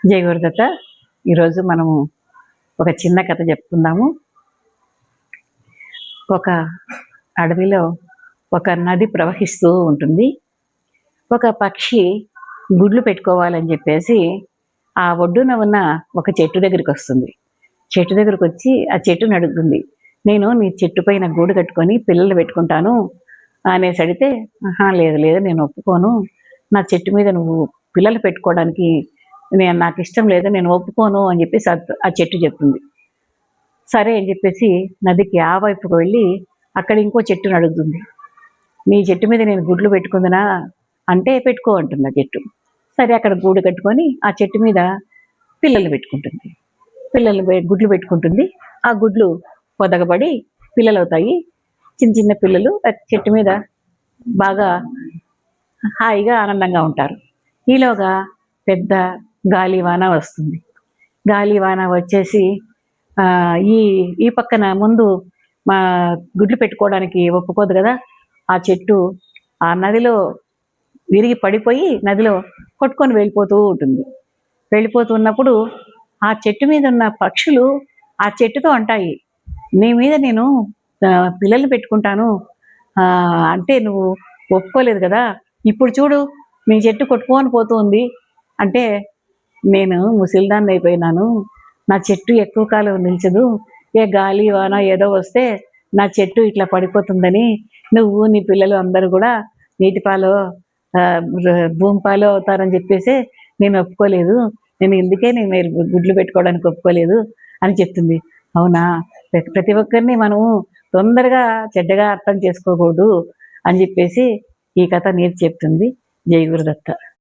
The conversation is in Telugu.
జై గురుదత్త. ఈరోజు మనము ఒక చిన్న కథ చెప్పుకుందాము. ఒక అడవిలో ఒక నది ప్రవహిస్తూ ఉంటుంది. ఒక పక్షి గుడ్లు పెట్టుకోవాలని చెప్పేసి ఆ ఒడ్డున ఉన్న ఒక చెట్టు దగ్గరికి వస్తుంది. చెట్టు దగ్గరికి వచ్చి ఆ చెట్టుని అడుగుతుంది, నేను నీ చెట్టు పైన గూడు కట్టుకొని పిల్లలు పెట్టుకుంటాను అనేసి అడిగితే, లేదు లేదు నేను ఒప్పుకోను, నా చెట్టు మీద నువ్వు పిల్లలు పెట్టుకోవడానికి నాకు ఇష్టం లేదు, నేను ఒప్పుకోను అని చెప్పేసి ఆ చెట్టు చెప్తుంది. సరే అని చెప్పేసి నదికి ఆ వైపుకు వెళ్ళి అక్కడ ఇంకో చెట్టును అడుగుతుంది, నీ చెట్టు మీద నేను గుడ్లు పెట్టుకుందనా అంటే పెట్టుకో అంటుంది ఆ చెట్టు. సరే అక్కడ గూడు కట్టుకొని ఆ చెట్టు మీద పిల్లలు పెట్టుకుంటుంది. గుడ్లు పెట్టుకుంటుంది. ఆ గుడ్లు పొదగబడి పిల్లలు అవుతాయి. చిన్న చిన్న పిల్లలు చెట్టు మీద బాగా హాయిగా ఆనందంగా ఉంటారు. ఈలోగా పెద్ద గాలివాన వస్తుంది. గాలివాన వచ్చేసి ఈ ఈ పక్కన ముందు మా గుడ్లు పెట్టుకోవడానికి ఒప్పుకోదు కదా, ఆ చెట్టు ఆ నదిలో విరిగి పడిపోయి నదిలో కొట్టుకొని వెళ్ళిపోతూ ఉంటుంది. వెళ్ళిపోతున్నప్పుడు ఆ చెట్టు మీద ఉన్న పక్షులు ఆ చెట్టుతో అంటాయి, నీ మీద నేను పిల్లల్ని పెట్టుకుంటాను అంటే నువ్వు ఒప్పుకోలేదు కదా, ఇప్పుడు చూడు నీ చెట్టు కొట్టుకొని పోతుంది అంటే నేను ముసిల్దాన్ని అయిపోయినాను, నా చెట్టు ఎక్కువ కాలం నిలిచదు, ఏ గాలి వాన ఏదో వస్తే నా చెట్టు ఇట్లా పడిపోతుందని నువ్వు నీ పిల్లలు అందరూ కూడా నీటి పాలు భూమి పాలు అవుతారని చెప్పేసి నేను ఒప్పుకోలేదు, నేను ఎందుకే నేను గుడ్లు పెట్టుకోవడానికి ఒప్పుకోలేదు అని చెప్తుంది. అవునా, ప్రతి ఒక్కరిని మనము తొందరగా చెడ్డగా అర్థం చేసుకోకూడదు అని చెప్పేసి ఈ కథ నీతి చెప్తుంది. జై గురుదత్త.